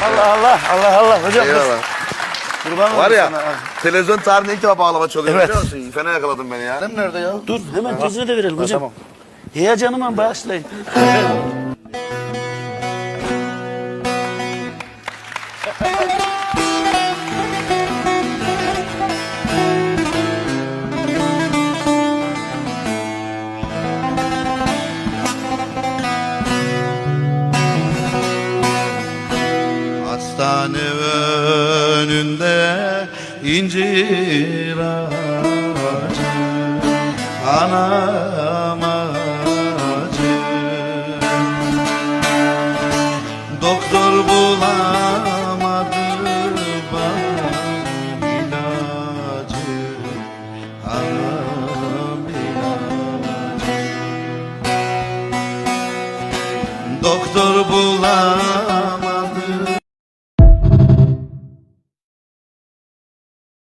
Allah Allah Allah Allah hocam. Eyvallah. Kurban Var olayım ya, sana. televizyon tarihinde ilk defa bağlama çalıyor Evet. biliyor musun? Fena yakaladın beni ya. Sen nerede ya? Dur hemen gözüne de verelim hocam. Tamam. Heyecanıma bağışlayın. Hastane önünde incir ağacı, ana